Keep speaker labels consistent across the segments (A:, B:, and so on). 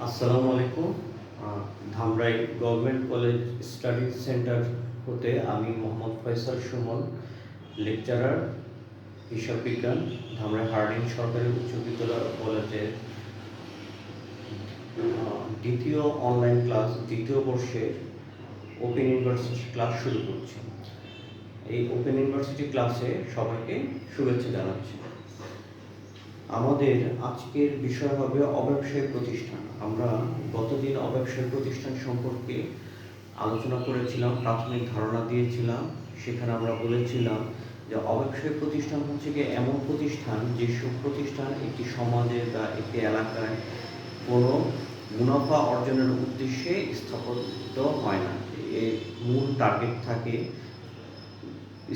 A: আসসালামু আলাইকুম। Dhamrai government college study centre হতে আমি মোহাম্মদ ফয়সাল সুমন, লেকচারার হিসাব বিজ্ঞান, ধামরাই হার্ডিং সরকারি উচ্চ বিদ্যালয় কলেজের দ্বিতীয় অনলাইন ক্লাস, দ্বিতীয় বর্ষের ওপেন ইউনিভার্সিটি ক্লাস শুরু করছি। এই ওপেন ইউনিভার্সিটি ক্লাসে সবাইকে শুভেচ্ছা জানাচ্ছি। আমাদের আজকের বিষয় হবে অব্যবসায়িক প্রতিষ্ঠান। আমরা গতদিন অব্যবসায়িক প্রতিষ্ঠান সম্পর্কে আলোচনা করেছিলাম, প্রাথমিক ধারণা দিয়েছিলাম। সেখানে আমরা বলেছিলাম যে অব্যবসায়িক প্রতিষ্ঠান হচ্ছে গিয়ে এমন প্রতিষ্ঠান যেসব প্রতিষ্ঠান একটি সমাজে বা একটি এলাকায় কোনো মুনাফা অর্জনের উদ্দেশ্যে স্থাপিত হয় না। এর মূল টার্গেট থাকে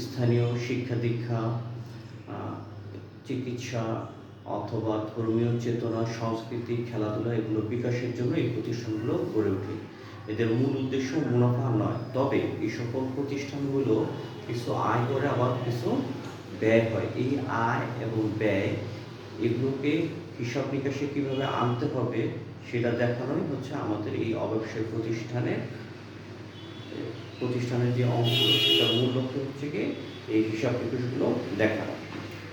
A: স্থানীয় শিক্ষা দীক্ষা, চিকিৎসা অথবা ধর্মীয় চেতনা, সংস্কৃতি, খেলাধুলা এগুলো বিকাশের জন্য এই প্রতিষ্ঠানগুলো গড়ে ওঠে। এদের মূল উদ্দেশ্য মুনাফা নয়, তবে এই সকল প্রতিষ্ঠানগুলো কিছু আয় করে আবার কিছু ব্যয় হয়। এই আয় এবং ব্যয় এগুলোকে হিসাব নিকাশে কীভাবে আনতে হবে সেটা দেখানোই হচ্ছে আমাদের এই অব্যবসায়িক প্রতিষ্ঠানের যে অঙ্কগুলো, সেটার মূল লক্ষ্য হচ্ছে কি এই হিসাব নিকাশগুলো দেখা।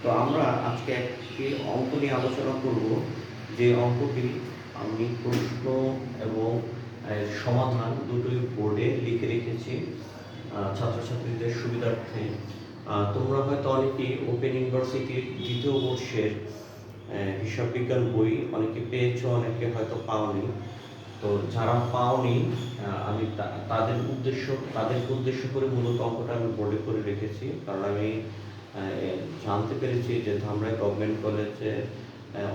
A: তো আমরা আজকে একটি অঙ্ক নিয়ে আলোচনা করব, যে অঙ্কটি আমি প্রশ্ন এবং সমাধান দুটোই বোর্ডে লিখে রেখেছি ছাত্রছাত্রীদের সুবিধার্থে। তোমরা হয়তো অনেকেই ওপেন ইউনিভার্সিটির দ্বিতীয় বর্ষের হিসাব বিজ্ঞান বই অনেকে পেয়েছো, অনেকে হয়তো পাওনি। তো যারা পাওনি আমি তাদেরকে উদ্দেশ্য করে মূলত অঙ্কটা আমি বোর্ডে করে রেখেছি, কারণ আমি জানতে পেরেছি যে ধামরাই গভর্নমেন্ট কলেজে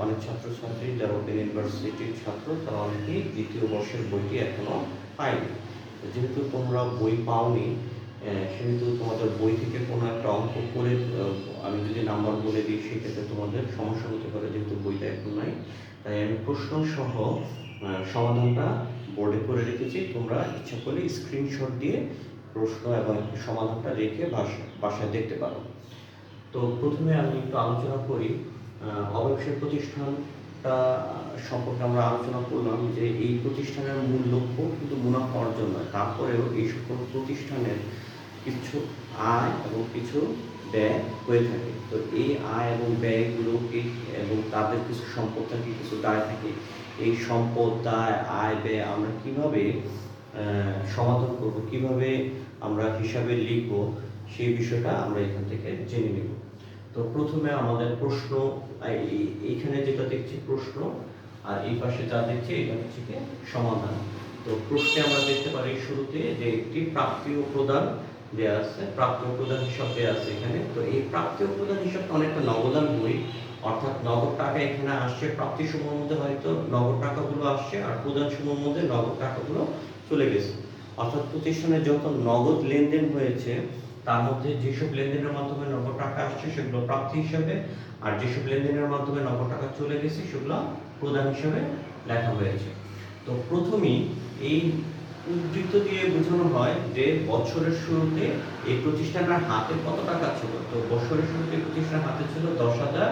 A: অনেক ছাত্রছাত্রী যারা ওপেন ইউনিভার্সিটির ছাত্র, তারা অনেকেই দ্বিতীয় বর্ষের বইটি এখনও পায়নি। যেহেতু তোমরা বই পাওনি, সেহেতু তোমাদের বই থেকে কোনো একটা অঙ্ক করে আমি যদি নাম্বার বলে দিই সেক্ষেত্রে তোমাদের সমস্যা হতে পারে, যেহেতু বইটা এখন নাই। তাই আমি প্রশ্ন সহ সমাধানটা বোর্ডে করে রেখেছি। তোমরা ইচ্ছা করলে স্ক্রিনশট দিয়ে প্রশ্ন এবং সমাধানটা রেখে বাসায় দেখতে পারো। তো প্রথমে আমি একটু আলোচনা করি অব্যবসায়িক প্রতিষ্ঠানটা সম্পর্কে। আমরা আলোচনা করলাম যে এই প্রতিষ্ঠানের মূল লক্ষ্য কিন্তু মুনাফা অর্জন নয়, তারপরেও এই সকল প্রতিষ্ঠানের কিছু আয় এবং কিছু ব্যয় হয়ে থাকে। তো এই আয় এবং ব্যয়গুলোকে এবং তাদের কিছু সম্পদ থাকে, কিছু দায় থাকে। এই সম্পদ, দায়, আয়, ব্যয় আমরা কিভাবে সমাধান করব, কিভাবে আমরা হিসাবে লিখব, সেই বিষয়টা আমরা এখান থেকে জেনে নেব। তো প্রথমে আমাদের প্রশ্ন, এইখানে যেটা দেখছি প্রশ্ন, আর এই পাশে যা দেখছি এটা হচ্ছে কি সমাধান। তো প্রশ্নে আমরা দেখতে পারি শুরুতে যে একটি প্রাপ্তি ও প্রদান দেওয়া আছে, প্রাপ্তি ও প্রদান হিসাব দেওয়া আছে এখানে। তো এই প্রাপ্তি ও প্রদান হিসাবটা অনেকটা নগদান বই, অর্থাৎ নগদ টাকা এখানে আসছে, প্রাপ্তি সমূহের মধ্যে হয়তো নগদ টাকাগুলো আসছে আর প্রদান সমূহের মধ্যে নগদ টাকাগুলো চলে গেছে। অর্থাৎ প্রতিষ্ঠানে যত নগদ লেনদেন হয়েছে তার মধ্যে যেসব লেনদেনের মাধ্যমে নগদ টাকা আসছে সেগুলো প্রাপ্তি হিসাবে, আর যেসব লেনদেনের মাধ্যমে নগদ টাকা চলে গেছে সেগুলো প্রদান হিসাবে লেখা হয়েছে। তো প্রথমেই এই উদ্ধৃত দিয়ে বোঝানো হয় যে বছরের শুরুতে এই প্রতিষ্ঠানের হাতে কত টাকা ছিল। তো বছরের শুরুতে প্রতিষ্ঠানের হাতে ছিল 10,000,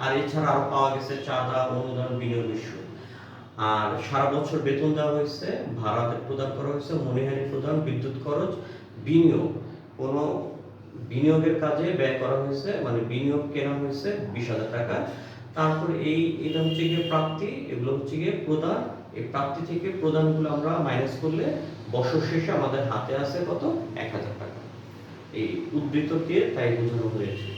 A: আর এছাড়া আরো পাওয়া গেছে চাঁদা, অনুদান, বিনিয়োগের সুদ। আর সারা বছর বেতন দেওয়া হয়েছে, ভাড়া প্রদান করা হয়েছে, মনিহারি প্রদান, বিদ্যুৎ খরচ, বিনিয়োগ, কোনো বিনিয়োগের কাজে ব্যয় করা হয়েছে, মানে বিনিয়োগ কেনা হয়েছে 20,000 টাকা। তারপর এটা হচ্ছে গিয়ে প্রাপ্তি, এগুলো হচ্ছে গিয়ে প্রদান। এই প্রাপ্তি থেকে প্রদানগুলো আমরা মাইনাস করলে বছর শেষে আমাদের হাতে আছে কত, 1,000 টাকা। এই উদ্ধৃত দিয়ে তাই বোঝানো হয়েছে।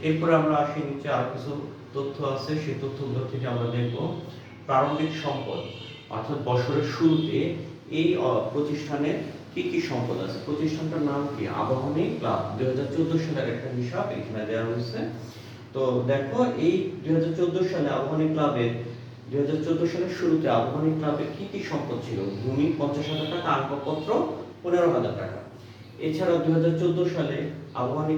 A: এরপরে আমরা আসি নিচে, আর কিছু তথ্য আছে, সেই তথ্যগুলো থেকে আমরা দেখব প্রারম্ভিক সম্পদ, অর্থাৎ বছরের শুরুতে এই প্রতিষ্ঠানের কি কি সম্পদ আছে। প্রতিষ্ঠানটার নাম কি, আবাহনী ক্লাব। 2014 সালের একটা হিসাব এখানে দেওয়া হয়েছে। তো দেখো এই 2014 সালে আবাহনী ক্লাবের 2014 সালের শুরুতে আবাহনী ক্লাবের কি কি সম্পদ ছিল। ভূমি 50,000 টাকা, আসবাবপত্র 15,000 টাকা। এছাড়া 2014 সালে আবাহনী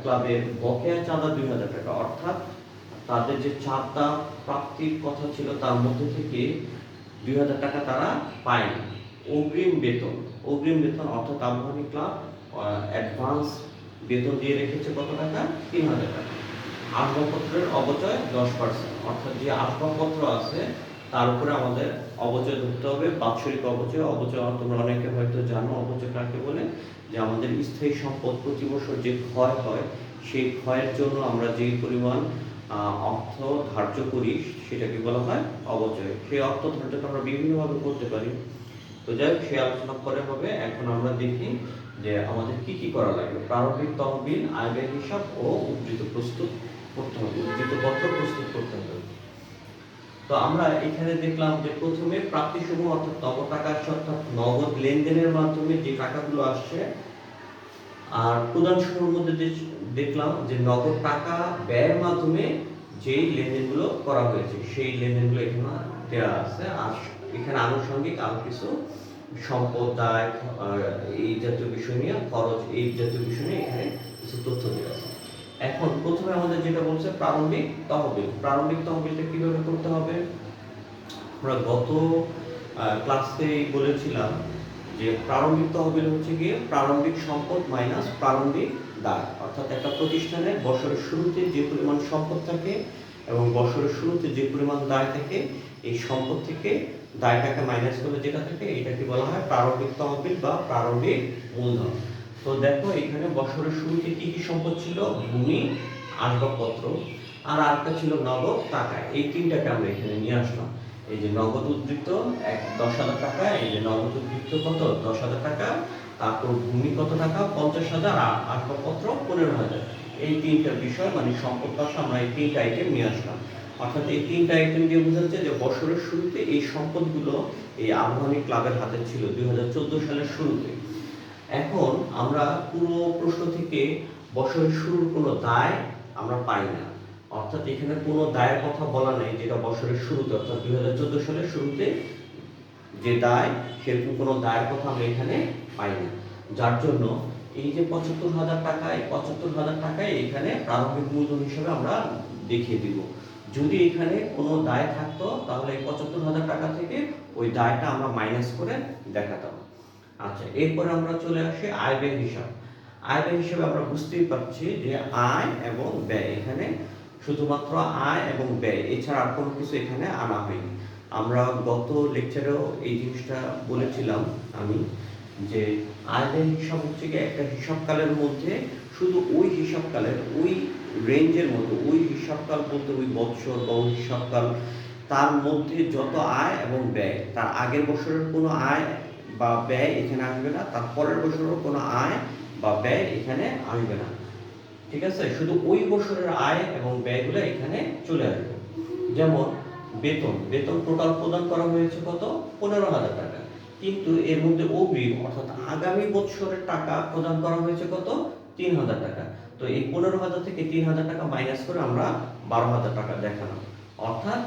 A: ক্লাবের বকেয়া চাঁদা 2,000 টাকা, অর্থাৎ তাদের যে চাঁদা প্রাপ্তির কথা ছিল তার মধ্যে থেকে 2,000 টাকা তারা পায়নি। অগ্রিম বেতন অর্থাৎ আবাহনী ক্লাব অ্যাডভান্স বেতন দিয়ে রেখেছে কত টাকা, 3,000 টাকা। আসবাবপত্রের অপচয় 10%, অর্থাৎ যে আসবাবপত্র আছে তার উপরে আমাদের অবচয় ধরতে হবে, বাৎসরিক অবচয়। অবচয় তোমরা অনেকে হয়তো জানো অবচয় কাকে বলে, যে আমাদের স্থায়ী সম্পদ প্রতি বছর যে ক্ষয় হয়, সেই ক্ষয়ের জন্য আমরা যেই পরিমাণ অর্থ ধার্য করি সেটাকে বলা হয় অবচয়। সেই অর্থ ধার্যটা আমরা বিভিন্নভাবে করতে পারি। তো যাই হোক, সে আলোচনা পরে হবে। এখন আমরা দেখি যে আমাদের কি কি করা লাগবে। প্রারম্ভিক তহবিল, আয় ব্যয় হিসাব ও উদ্ধৃত প্রস্তুত করতে হবে, উদ্ধৃত পত্র প্রস্তুত করতে হবে। তো আমরা এখানে দেখলাম যে প্রথমে প্রাপ্তিসমূহ অর্থাৎ নগদ টাকা আসছে, অর্থাৎ নগদ লেনদেনের মাধ্যমে যে টাকাগুলো আসছে। আর প্রদানসমূহের মধ্যে দেখলাম যে নগদ টাকা ব্যয়ের মাধ্যমে যেই লেনদেনগুলো করা হয়েছে সেই লেনদেনগুলো এখানে দেওয়া আছে। আর এখানে আনুষঙ্গিক আরো কিছু সম্পদ, দায়, এই জাতীয় বিষয় নিয়ে, খরচ, এই জাতীয় বিষয় নিয়ে এখানে কিছু তথ্য দেওয়া আছে। এখন প্রথমে আমাদের যেটা বলছে প্রারম্ভিক তহবিল। প্রারম্ভিক তহবিলটা কিভাবে করতে হবে? আমরা গত ক্লাসে বলেছিলাম যে প্রারম্ভিক তহবিল হচ্ছে গিয়ে প্রারম্ভিক সম্পদ মাইনাস প্রারম্ভিক দায়। অর্থাৎ একটা প্রতিষ্ঠানের বছরের শুরুতে যে পরিমাণ সম্পদ থাকে এবং বছরের শুরুতে যে পরিমাণ দায় থাকে, এই সম্পদ থেকে দায়টাকে মাইনাস করে যেটা থাকে এটাকে বলা হয় প্রারম্ভিক তহবিল বা প্রারম্ভিক মূলধন। তো দেখো এখানে বছরের শুরুতে কি কি সম্পদ ছিল? ভূমি, আসবাবপত্র, আর আরেকটা ছিল নগদ টাকা। এই তিনটাকে আমরা এখানে নিয়ে আসলাম। এই যে নগদ উদ্ধৃত 10,000 টাকা, এই যে নগদ উদ্ধৃত কত 10,000 টাকা, তারপর ভূমি কত টাকা 50,000, আর আসবাবপত্র 15,000। এই তিনটা বিষয় মানে সম্পদ পাশে আমরা এই তিনটা আইটেম নিয়ে আসলাম। অর্থাৎ এই তিনটা আইটেম দিয়ে বোঝাচ্ছে যে বছরের শুরুতে এই সম্পদগুলো এই আবাহনী ক্লাবের হাতে ছিল 2014 সালের শুরুতে। এখন আমরা পুরো প্রশ্ন থেকে বছরের শুরুর কোনো দায় আমরা পাই না। অর্থাৎ এখানে কোনো দায়ের কথা বলা নেই যেটা বছরের শুরুতে, অর্থাৎ 2014 সালের শুরুতে যে দায়, সেরকম কোনো দায়ের কথা আমরা এখানে পাই না। যার জন্য এই যে 75,000 টাকা, এই 75,000 টাকায় এখানে প্রারম্ভিক মূলধন হিসেবে আমরা দেখিয়ে দিব। যদি এখানে কোনো দায় থাকতো তাহলে এই 75,000 টাকা থেকে ওই দায়টা আমরা মাইনাস করে দেখাতাম। আচ্ছা, এরপরে আমরা চলে আসি আয় ব্যয় হিসাব। আয় ব্যয় হিসাবে আমরা বুঝতেই পারছি যে আয় এবং ব্যয়, এখানে শুধুমাত্র আয় এবং ব্যয়, এছাড়া আর কোনো কিছু এখানে আনা হয়নি। আমরা গত লেকচারেও এই জিনিসটা বলেছিলাম আমি, যে আয় ব্যয় হিসাব হচ্ছে কি একটা হিসাবকালের মধ্যে শুধু ওই হিসাবকালের ওই রেঞ্জের মধ্যে, ওই হিসাবকাল বলতে ওই বৎসর বা ওই হিসাবকাল, তার মধ্যে যত আয় এবং ব্যয়, তার আগের বছরের কোনো আয় বা ব্যয় এখানে আসবে না, তার পরের বছরের কোনো আয় বা ব্যয় এখানে আসবে না। ঠিক আছে, শুধু ওই বছরের আয় এবং ব্যয়গুলো এখানে চলে আসবে। যেমন বেতন, বেতন টোটাল প্রদান করা হয়েছে কত? 15,000 টাকা, কিন্তু এর মধ্যে অগ্রিম অর্থাৎ আগামী বছরের টাকা প্রদান করা হয়েছে কত? 3,000 টাকা। তো এই 15,000 থেকে 3,000 টাকা মাইনাস করে আমরা 12,000 টাকা দেখালাম। অর্থাৎ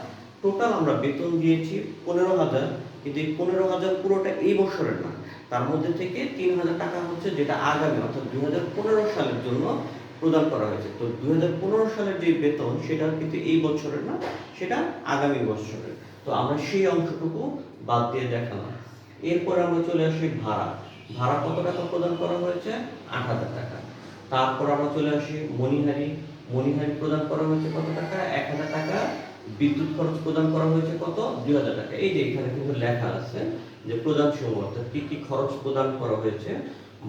A: টোটাল আমরা বেতন দিয়েছি 15,000, কিন্তু এই 15,000 পুরোটা এই বছরের না, তার মধ্যে থেকে 3,000 টাকা হচ্ছে যেটা আগামী অর্থাৎ 2015 সালের জন্য প্রদান করা হয়েছে। তো 2015 সালের যে বেতন সেটা কিন্তু এই বছরের না, সেটা আগামী বছরের। তো আমরা সেই অংশটুকু বাদ দিয়ে দেখালাম। এরপর আমরা চলে আসি ভাড়া। ভাড়া কত টাকা প্রদান করা হয়েছে? 8,000 টাকা। তারপর আমরা চলে আসি মণিহারি। মণিহারি প্রদান করা হয়েছে কত টাকা? 1,000 টাকা। বিদ্যুৎ খরচ প্রদান করা হয়েছে কত? 2,000 টাকা। এই যে এখানে কিন্তু লেখা আছে যে প্রদান সমূহ অর্থাৎ কি কি খরচ প্রদান করা হয়েছে।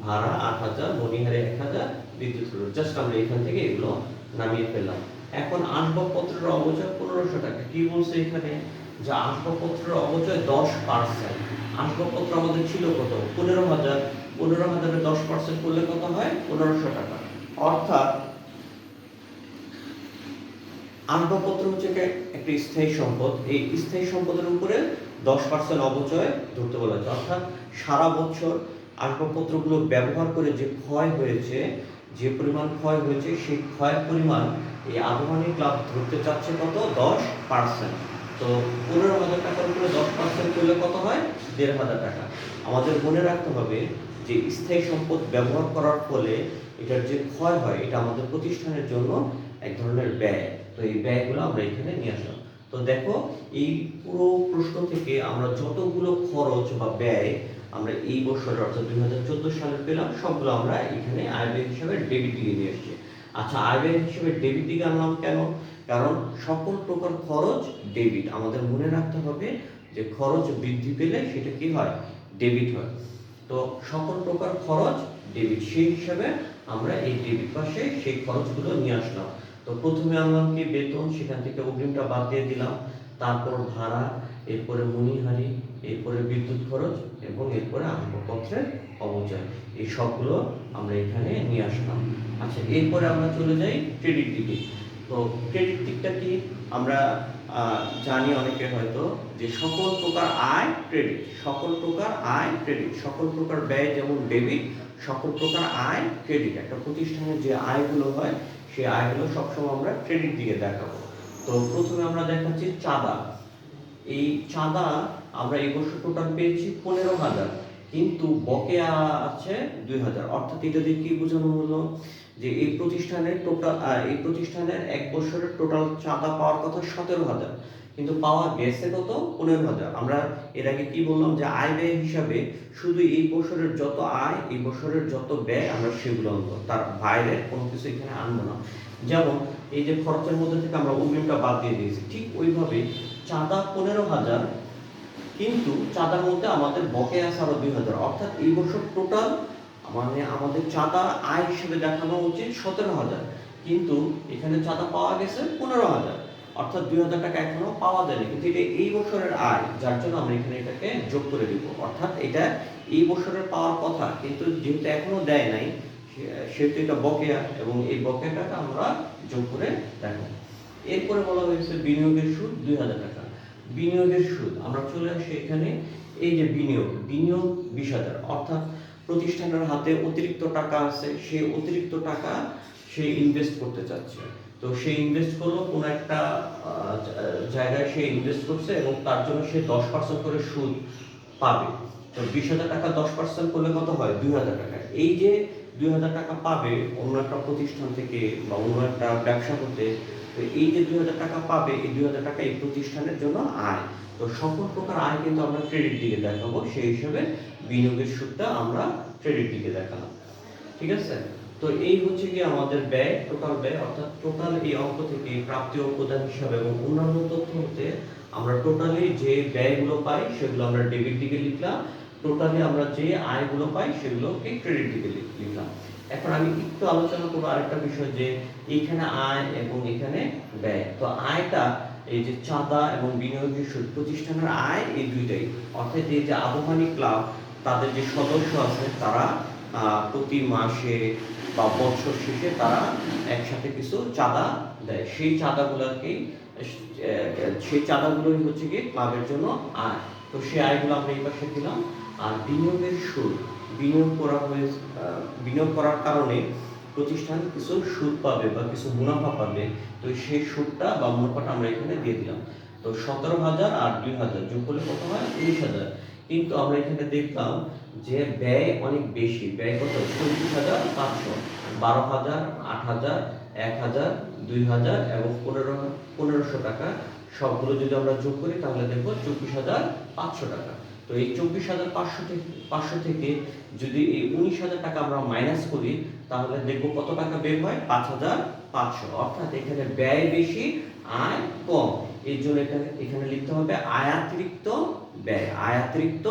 A: ভাড়া 8,000, মণিহারি 1,000, বিদ্যুৎ খরচ। জাস্ট আমরা এখান থেকে এগুলো নামিয়ে ফেললাম। এখন আসবাবপত্রের অবচয় 1,500 টাকা। কি বলছে এখানে? যে আসবাবপত্রের অবচয় 10%। আসবাবপত্র আমাদের ছিল কত? 15,000। 15,000-এর 10% করলে কত হয়? 1,500 টাকা। অর্থাৎ আসবাবপত্র হচ্ছে একটা স্থায়ী সম্পদ। এই স্থায়ী সম্পদের উপরে 10% অবচয় ধরতে বলা হয়েছে। অর্থাৎ সারা বছর আসবাবপত্রগুলো ব্যবহার করে যে ক্ষয় হয়েছে, যে পরিমাণ ক্ষয় হয়েছে, সেই ক্ষয়ের পরিমাণ এই আবাহনী ক্লাব ধরতে চাচ্ছে কত? 10%। তো 15,000 টাকার উপরে 10% করলে কত হয়? 1,500 টাকা। আমাদের মনে রাখতে হবে যে স্থায়ী সম্পদ ব্যবহার করার ফলে এটার যে ক্ষয় হয়, এটা আমাদের প্রতিষ্ঠানের জন্য এক ধরনের ব্যয়। তো এই ব্যয়গুলো আমরা এখানে নিয়ে আসলাম। তো দেখো এই পুরো প্রশ্ন থেকে আমরা যতগুলো খরচ বা ব্যয় আমরা এই বছর অর্থাৎ 2014 সালে পেলাম, সবগুলো আমরা এখানে আয় ব্যয় হিসাবে ডেবিট দিয়ে নিয়ে এসেছি। আচ্ছা, আয় ব্যয় হিসেবে ডেবিট দিকে আনলাম কেন? কারণ সকল প্রকার খরচ ডেবিট। আমাদের মনে রাখতে হবে যে খরচ বৃদ্ধি পেলে সেটা কি হয়? ডেবিট হয়। তো সকল প্রকার খরচ ডেবিট, সেই হিসাবে আমরা এই ডেবিট পাশে সেই খরচগুলো নিয়ে আসলাম। তো প্রথমে আনলাম কি বেতন, সেখান থেকে অগ্রিমটা বাদ দিয়ে দিলাম, তারপর ভাড়া, এরপরে মণিহারি, এরপরে বিদ্যুৎ খরচ এবং এরপরে আসবাবপত্রের অপচয়, এই সবগুলো আমরা এখানে নিয়ে আসলাম। আচ্ছা, এরপরে আমরা চলে যাই ক্রেডিট দিকে। তো ক্রেডিট দিকটা কি? আমরা জানি অনেকে হয়তো যে সকল প্রকার আয় ক্রেডিট, সকল প্রকার আয় ক্রেডিট, সকল প্রকার ব্যয় যেমন ডেবিট, সকল প্রকার আয় ক্রেডিট। একটা প্রতিষ্ঠানের যে আয়গুলো হয় সেই আয়গুলো সবসময় আমরা ক্রেডিট দিকে দেখাবো। তো প্রথমে আমরা দেখাচ্ছি চাঁদা। এই চাঁদা আমরা এই বছর টোটাল পেয়েছি 15,000, কিন্তু বকেয়া আছে 2,000। অর্থাৎ এটা দিয়ে কি বোঝানো হলো যে এই প্রতিষ্ঠানের এক বছরের টোটাল চাঁদা পাওয়ার কথা 17,000, কিন্তু পাওয়া গেছে কত? 15,000। আমরা এর আগে কি বললাম যে আয় ব্যয় হিসাবে শুধু এই বছরের যত আয়, এই বছরের যত ব্যয় আমরা সেগুলো আনবো, তার বাইরে কোনো কিছু এখানে আনবো না। যেমন এই যে খরচের মধ্যে থেকে আমরা অগ্রিমটা বাদ দিয়ে দিয়েছি, ঠিক ওইভাবে চাঁদা 15,000, কিন্তু চাঁদার মধ্যে আমাদের বকেয়া আছে আরো 2,000। অর্থাৎ এই বছর টোটাল মানে আমাদের চাঁদা আয় হিসেবে দেখানো উচিত 17,000, কিন্তু এখানে চাঁদা পাওয়া গেছে 15,000। অর্থাৎ 2,000 টাকা এখনো পাওয়া যায়নি, কিন্তু এটা এই বছরের আয়, যার জন্য আমরা এখানে এটাকে যোগ করে দিব। অর্থাৎ এটা এই বছরের পাওয়ার কথা, কিন্তু যেহেতু এখনো দেয় নাই সেহেতু এটা বকেয়া, এবং এই বকেয়াটাকে আমরা যোগ করে দেখো। এরপরে বলা হয়েছে বিনিয়োগের সুদ 2,000 টাকা। বিনিয়োগের সুদ আমরা চলে আসি এখানে। এই যে বিনিয়োগ 20,000, অর্থাৎ প্রতিষ্ঠানের হাতে অতিরিক্ত টাকা আছে, সেই অতিরিক্ত টাকা সে ইনভেস্ট করতে চাচ্ছে। তো সে ইনভেস্ট করলো কোনো একটা জায়গায়, সে ইনভেস্ট করছে এবং তার জন্য সে 10% করে সুদ পাবে। তো 20,000 টাকা 10% করলে কত হয়? 2,000 টাকা। এই যে 2,000 টাকা পাবে অন্য একটা প্রতিষ্ঠান থেকে বা অন্য একটা ব্যবসা করতে, তো এই যে 2,000 টাকা পাবে, এই 2,000 টাকা এই প্রতিষ্ঠানের জন্য আয়। তো সকল প্রকার আয় কিন্তু আমরা ক্রেডিট দিকে দেখাবো, সেই হিসাবে বিনিয়োগের সুদটা আমরা ক্রেডিট দিকে দেখালাম। ঠিক আছে? তো এই হচ্ছে কি আমাদের ব্যয়, টোটাল ব্যয়, অর্থাৎ টোটাল এই অঙ্ক থেকে প্রাপ্তি ও প্রদান হিসাবে এবং অন্যান্য তথ্য হতে আমরা টোটালি যে ব্যয়গুলো পাই সেগুলো আমরা ডেবিট দিকে লিখলাম, টোটালি আমরা যে আয়গুলো পাই সেগুলোকে ক্রেডিট দিকে লিখলাম। এখন আমি একটু আলোচনা করবো আরেকটা বিষয়, যে এইখানে আয় এবং এখানে ব্যয়। তো আয়টা এই যে চাঁদা এবং বিনিয়োগের সুদ, প্রতিষ্ঠানের আয় এই দুইটাই। অর্থাৎ এই যে আবহানী ক্লাব, তাদের যে সদস্য আছে তারা প্রতি মাসে বা বছর শেষে তারা একসাথে কিছু চাঁদা দেয়, সেই চাঁদাগুলোই হচ্ছে কি ক্লাবের জন্য আয়। তো সেই আয়গুলো আমরা এই পাশে দিলাম। আর বিনিয়োগের সুদ, বিনিয়োগ করার কারণে প্রতিষ্ঠান কিছু সুদ পাবে বা কিছু মুনাফা পাবে, তো সেই সুদটা বা মুনাফাটা আমরা এখানে দিয়ে দিলাম। তো 17,000 আর 2,000 যোগ করলে কত হয়? 19,000। কিন্তু আমরা এখানে দেখলাম যে ব্যয় অনেক বেশি। ব্যয় কত? 24,500, 12,000, 8,000, 1,000, 2,000 এবং 1,500 টাকা, সবগুলো যদি আমরা যোগ করি তাহলে দেখবো 24,500 টাকা। তো এই 24,500 থেকে যদি এই 19,000 টাকা আমরা মাইনাস করি তাহলে দেখবো কত টাকা বের হয়? 5,500। অর্থাৎ এখানে ব্যয় বেশি, আয় কম। এই জন্য এখানে লিখতে হবে আয়াতিরিক্ত ব্যয়, আয়াতিরিক্ত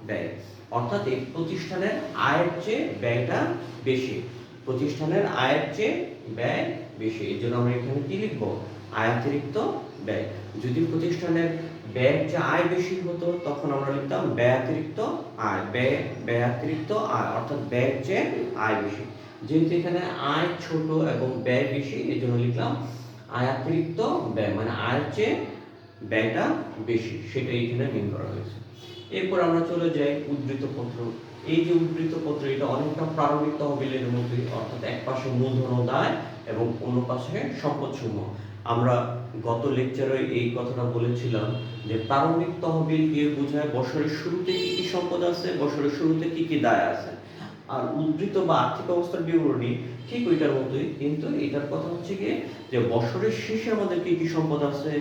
A: ব্যয়। অর্থাৎ এই প্রতিষ্ঠানের আয়ের চেয়ে ব্যয়টা বেশি, প্রতিষ্ঠানের আয়ের চেয়ে ব্যয় বেশি। এই জন্য আমরা এখানে কি লিখবো? আয়াতিরিক্ত ব্যয়। যদি প্রতিষ্ঠানের ব্যয়ের চেয়ে আয় বেশি হতো তখন আমরা লিখতাম ব্যয়াতিরিক্ত আয়, ব্যয়াতিরিক্ত আয়, অর্থাৎ ব্যয়ের চেয়ে আয় বেশি। যেহেতু এখানে আয় ছোট এবং ব্যয় বেশি, এই জন্য লিখলাম আয়াতিরিক্ত ব্যয়, মানে আয়ের চেয়ে ব্যয়টা বেশি, সেটা এখানে মিন করা হয়েছে। এরপর আমরা চলে যাই উদ্ধৃত পত্র। এই যে উদ্ধৃত পত্র, এটা অনেকটা প্রারম্ভিক তহবিলের মধ্যে, অর্থাৎ এক পাশে মূলধন ও দায় এবং অন্য পাশে সম্পদসমূহ। আমরা গত লেকচারে এই কথাটা বলেছিলাম যে প্রারম্ভিক তহবিল দিয়ে বোঝায় বছরের শুরুতে কি কি সম্পদ আছে, বছরের শুরুতে কি কি দায় আছে। আর উদ্ধৃত বা আর্থিক অবস্থার বিবরণী ঠিক ওইটার মতোই, কিন্তু এটার কথা হচ্ছে কি যে বছরের শেষে আমাদের কি কি সম্পদ আছে,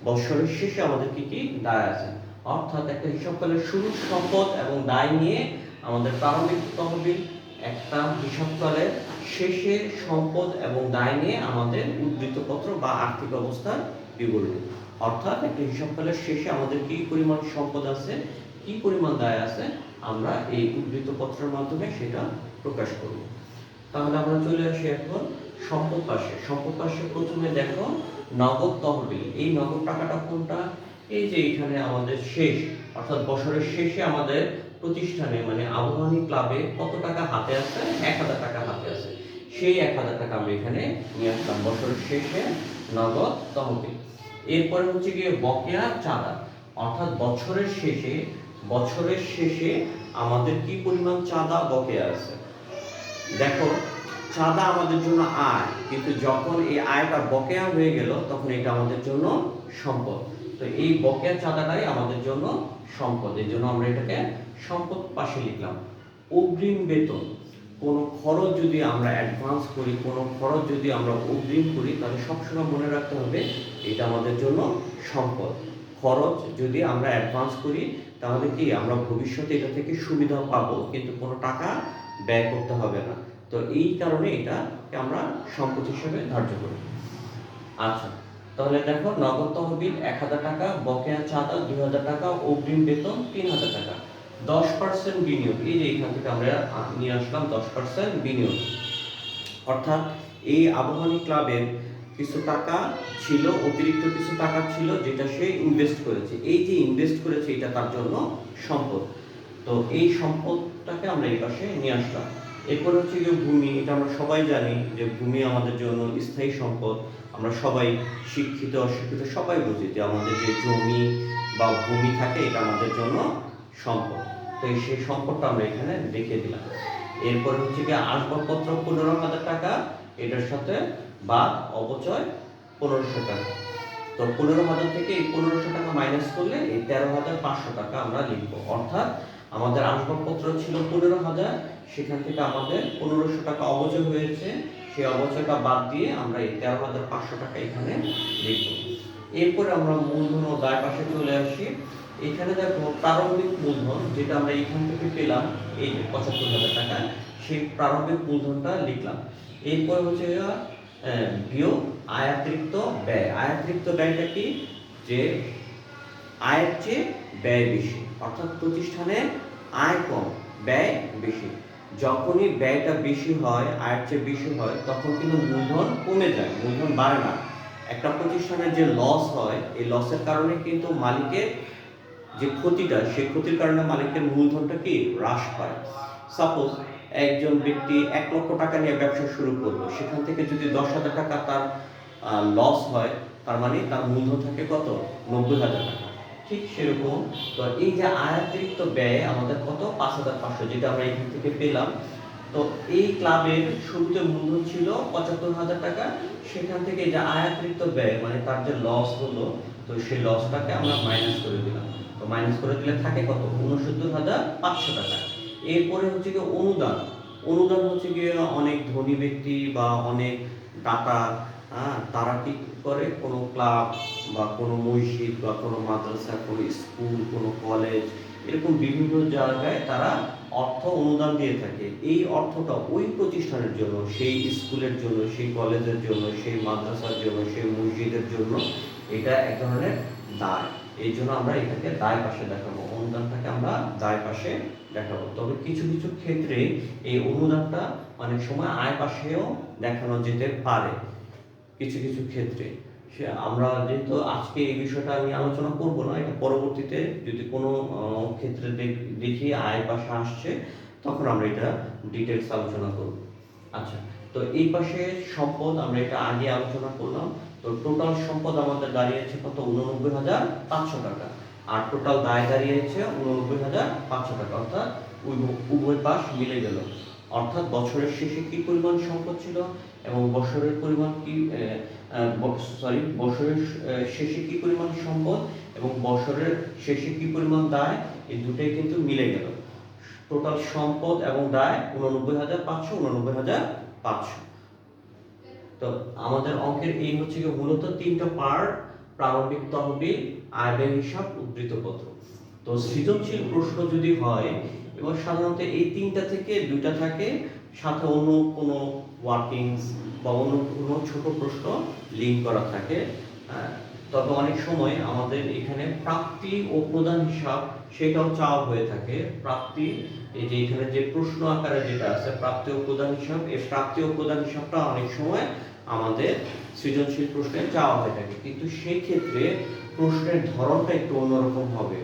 A: বছরের শেষে আমাদের কি কি দায় আছে। অর্থাৎ একটা হিসাবকালের শুরুর সম্পদ এবং দায় নিয়ে আমাদের প্রারম্ভিক তহবিল একটা হিসাবকালের শেষে সম্পদ এবং দায় নিয়ে আমাদের উদ্ধৃতপত্র বা আর্থিক অবস্থার বিবরণী। অর্থাৎ একটা হিসাবকালের শেষে আমাদের কি পরিমাণ সম্পদ আছে, কি পরিমাণ দায় আছে, আমরা এই উদ্ধৃতপত্রের মাধ্যমে সেটা প্রকাশ করব। তাহলে আমরা চলে আসি এখন সম্পদ পাশে। সম্পদ পাশে প্রথমে দেখো নগদ তহবিল। এই নগদ টাকাটা কোনটা? এই যে এখানে আমাদের শেষ, অর্থাৎ বছরের শেষে আমাদের প্রতিষ্ঠানে মানে আবাহনী ক্লাবে কত টাকা হাতে আছে? 1000 টাকা হাতে আছে। সেই 1000 টাকা আমরা এখানে নিয়ে আসলাম বছরের শেষে নগদ তহবিল। এরপরে হচ্ছে গিয়ে বকেয়া চাঁদা, অর্থাৎ বছরের শেষে আমাদের কি পরিমাণ চাঁদা বকেয়া আছে। দেখো চাঁদা আমাদের জন্য আয়, কিন্তু যখন এই আয়টা বকেয়া হয়ে গেল তখন এটা আমাদের জন্য সম্পদ। তো এই বকেয়া চাঁদাটাই আমাদের জন্য সম্পদ, এই জন্য আমরা এটাকে সম্পদ পাশে লিখলাম। অগ্রিম বেতন, কোনো খরচ যদি আমরা অ্যাডভান্স করি, কোনো খরচ যদি আমরা অগ্রিম করি, তাহলে সবসময় মনে রাখতে হবে এটা আমাদের জন্য সম্পদ। খরচ যদি আমরা অ্যাডভান্স করি তাহলে কি আমরা ভবিষ্যতে এটা থেকে সুবিধা পাবো, কিন্তু কোনো টাকা ব্যয় করতে হবে না। তো এই কারণে এটাকে আমরা সম্পদ হিসেবে ধার্য করি। আচ্ছা, তাহলে দেখো নগদ তহবিল 1000 টাকা, বকেয়া চাঁদা 2000 টাকা, অগ্রিম বেতন 3000 টাকা। 10% বিনিয়োগ, এই যে এখান থেকে আমরা নিয়ে আসলাম 10% বিনিয়োগ। অর্থাৎ এই আবাহনী ক্লাবের কিছু টাকা ছিল, অতিরিক্ত কিছু টাকা ছিল যেটা সে ইনভেস্ট করেছে। এই যে ইনভেস্ট করেছে এটা তার জন্য সম্পদ। তো এই সম্পদটাকে আমরা এই পাশে নিয়ে আসলাম। এরপর হচ্ছে যে ভূমি, এটা আমরা সবাই জানি যে ভূমি আমাদের জন্য স্থায়ী সম্পদ। আমরা সবাই শিক্ষিত অশিক্ষিত সবাই বুঝি যে আমাদের যে জমি বা ভূমি থাকে এটা আমাদের জন্য সম্পদ। তো সেই সম্পদটা আমরা এখানে দেখিয়ে দিলাম। এরপর হচ্ছে কি আসবাবপত্র 15,000 টাকা, এটার সাথে বাদ অবচয় 1500 টাকা। তো 15,000 থেকে এই 1500 টাকা মাইনাস করলে এই 13,500 টাকা আমরা লিখবো। অর্থাৎ আমাদের আসবাবপত্র ছিল 15,000, সেখান থেকে আমাদের 1500 টাকা অবচয় হয়েছে, সেই অবচয়টা বাদ দিয়ে আমরা এই 13,500 টাকা এখানে লিখবো। এরপরে আমরা মূলধন ও দায় পাশে চলে আসি। এখানে দেখো প্রারম্ভিক মূলধন যেটা আমরা এখান থেকে পেলাম এই 75,000 টাকা, সেই প্রারম্ভিক মূলধনটা লিখলাম। এরপর হচ্ছে বিয়োগ আয়াতিরিক্ত ব্যয়। আয়াতিরিক্ত ব্যয়টা কি? যে আয়ের চেয়ে ব্যয় বেশি, অর্থাৎ প্রতিষ্ঠানের আয় কম ব্যয় বেশি। যখনই ব্যয়টা বেশি হয়, আয়ের চেয়ে বেশি হয়, তখন কিন্তু মূলধন কমে যায়, মূলধন বাড়ে না। একটা প্রতিষ্ঠানের যে লস হয়, এই লসের কারণে কিন্তু মালিকের যে ক্ষতিটা, সেই ক্ষতির কারণে মালিকের মূলধনটা কি হ্রাস পায়। সাপোজ একজন ব্যক্তি 1 লক্ষ টাকা নিয়ে ব্যবসা শুরু করলো, সেখান থেকে যদি 10,000 টাকা তার লস হয়, তার মানে তার মূলধন থাকে কত? 90,000 টাকা। ঠিক সেরকম তো এই যে আয়াতিরিক্ত ব্যয় আমাদের কত? 5,500, যেটা আমরা এখান থেকে পেলাম। তো এই ক্লাবের শুরুতে মূলধন ছিল 75,000 টাকা, সেখান থেকে যে আয়াতিরিক্ত ব্যয় মানে তার যে লস হলো, তো সেই লসটাকে আমরা মাইনাস করে দিলাম। তো মাইনাস করে দিলে থাকে কত? 69,500 টাকা। এরপরে হচ্ছে কি অনুদান। অনুদান হচ্ছে গিয়ে অনেক ধনী ব্যক্তি বা অনেক দাতা, তারা কি করে কোনো ক্লাব বা কোনো মসজিদ বা কোনো মাদ্রাসা, কোনো স্কুল, কোনো কলেজ, এরকম বিভিন্ন জায়গায় তারা অর্থ অনুদান দিয়ে থাকে। এই অর্থটা ওই প্রতিষ্ঠানের জন্য, সেই স্কুলের জন্য, সেই কলেজের জন্য, সেই মাদ্রাসার জন্য, সেই মসজিদের জন্য, এটা এক ধরনের দায়। এই জন্য আমরা এটাকে দায় পাশে দেখাবো, অনুদানটাকে আমরা দায় পাশে দেখাবো। তবে কিছু কিছু ক্ষেত্রে এই অনুদানটা অনেক সময় আয় পাশেও দেখানো যেতে পারে কিছু কিছু ক্ষেত্রে। সে আমরা যেহেতু আজকে এই বিষয়টা আমি আলোচনা করব না, এটা পরবর্তীতে যদি কোনো ক্ষেত্রে দেখি আয় পাশে আসছে, তখন আমরা এটা ডিটেলস আলোচনা করব। আচ্ছা, তো এই পাশে সম্পদ আমরা এটা আগে আলোচনা করলাম। তো টোটাল সম্পদ আমাদের দাঁড়িয়েছে কত? 89,500 টাকা। আর টোটাল দায় দাঁড়িয়েছে 89,500 টাকা, অর্থাৎ উভয় পাশ মিলে গেল। অর্থাৎ বছরের শেষে কি পরিমাণ সম্পদ ছিল এবং বছরের শেষে কি পরিমাণ সম্পদ এবং বছরের শেষে কি পরিমাণ দায়, এই দুটোই কিন্তু মিলে গেল। টোটাল সম্পদ এবং দায় 89,500, 89,500। তো আমাদের অঙ্কের এই হচ্ছে কি মূলত 3টা পার্ট: প্রারম্ভিক তহবিল, আয় ব্যয় হিসাব, উদ্ধৃতপত্র। তো সৃজনশীল প্রশ্ন যদি হয় এবং সাধারণত এই 3টা থেকে 2টা থাকে, সাথে অন্য কোনো ওয়ার্কিংস বা অন্য কোনো ছোট প্রশ্ন লিঙ্ক করা থাকে। তবে অনেক সময় আমাদের এখানে প্রাপ্তি ও প্রদান হিসাব সেটাও চাওয়া হয়ে থাকে। প্রাপ্তি, এই যে এখানে যে প্রশ্ন আকারে যেটা আছে প্রাপ্তি ও প্রদান হিসাব, এই প্রাপ্তি ও প্রদান হিসাবটা অনেক সময় আমাদের সৃজনশীল প্রশ্নে চাওয়া হয়ে থাকে, কিন্তু সেই ক্ষেত্রে প্রশ্নের ধরনটা একটু অন্যরকম হবে।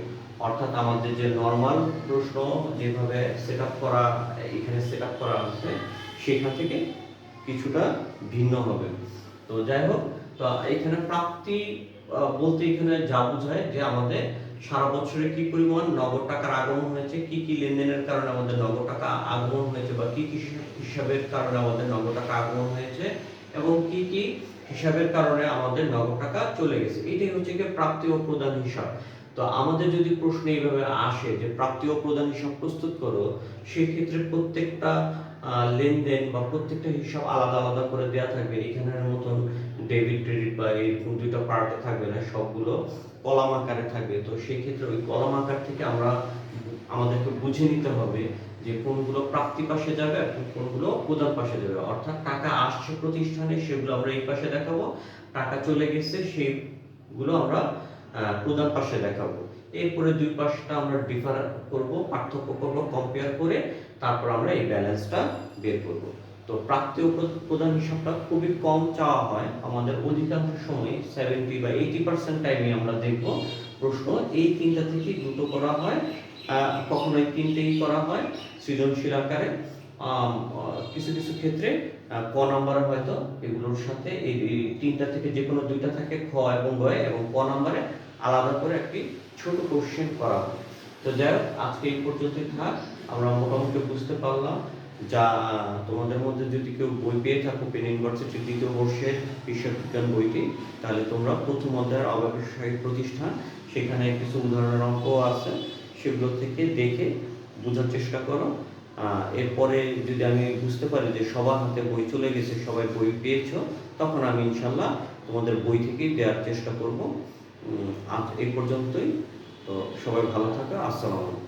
A: অর্থাৎ আমাদের যে নর্মাল প্রশ্ন যেভাবে সেট আপ করা, এখানে সেট আপ করা আছে, সেখান থেকে কিছুটা ভিন্ন হবে। তো যাই হোক, তো এখানে প্রাপ্তি বলতে এখানে যা বোঝায় যে আমাদের সারা বছরে কি পরিমাণ নগদ টাকার আগমন হয়েছে, কি কি লেনদেনের কারণে আমাদের নগদ টাকা আগমন হয়েছে, বা কি কি হিসাবের কারণে আমাদের নগদ টাকা আগমন হয়েছে, এবং কি কি হিসাবের কারণে আমাদের নগদ টাকা চলে গেছে। এটাই হচ্ছে কি প্রাপ্তি ও প্রদান হিসাব। তো আমাদের যদি প্রশ্ন এইভাবে আসে যে প্রাপ্তি ও প্রদান হিসাব প্রস্তুত করো, সেক্ষেত্রে প্রত্যেকটা লেনদেন বা প্রত্যেকটা হিসাব আলাদা আলাদা করে দেওয়া থাকবে। এখানের মতন ডেবিট ক্রেডিট বা এরকম দুইটা পার্টে থাকবে না, সবগুলো কলাম আকারে থাকবে। তো সেই ক্ষেত্রে ওই কলাম আকার থেকে আমাদেরকে বুঝে নিতে হবে যে কোনগুলো প্রাপ্তি পাশে যাবে আর কোনগুলো প্রদান পাশে যাবে। অর্থাৎ টাকা আসছে প্রতিষ্ঠানে, সেগুলো আমরা এই পাশে দেখাবো, টাকা চলে গেছে সেগুলো আমরা প্রদান পাশে দেখাবো। এরপরে দুই পাশটা আমরা ডিফার করব, পার্থক্য করব, কম্পেয়ার করে তারপর আমরা এই ব্যালেন্সটা বের করব। তো প্রাপ্তি ও প্রদান হিসাবটা খুবই কম চাওয়া হয় আমাদের, অধিকাংশ সময় 70 বা 80% টাইমে আমরা দেখব প্রশ্ন এই 3টা থেকে দুটো করা হয়, কখনো এই 3টেই করা হয় সৃজনশীল আকারে। কিছু কিছু ক্ষেত্রে ক নাম্বারে হয়তো এগুলোর সাথে এই 3টা থেকে যে কোনো 2টা থাকে, খ এবং গ, এবং ক নাম্বারে আলাদা করে একটি ছোট কোশ্চেন করা হয়। তো যাই হোক, আজকে এই পর্যন্তই থাক। আমরা মোটামুটি বুঝতে পারলাম। যা তোমাদের মধ্যে যদি কেউ বই পেয়ে থাকো পেন ইউনিভার্সিটির 2য় বর্ষের হিসাব বিজ্ঞান বইটি, তাহলে তোমরা প্রথম অধ্যায়ের অব্যবসায়িক প্রতিষ্ঠান, সেখানে কিছু উদাহরণের অঙ্ক আছে, সেগুলো থেকে দেখে বোঝার চেষ্টা করো। এরপরে যদি আমি বুঝতে পারি যে সবার হাতে বই চলে গেছে, সবাই বই পেয়েছো, তখন আমি ইনশাল্লাহ তোমাদের বই থেকেই দেওয়ার চেষ্টা করব। আজ এই পর্যন্তই। তো সবাই ভালো থাকো। আসসালামু আলাইকুম।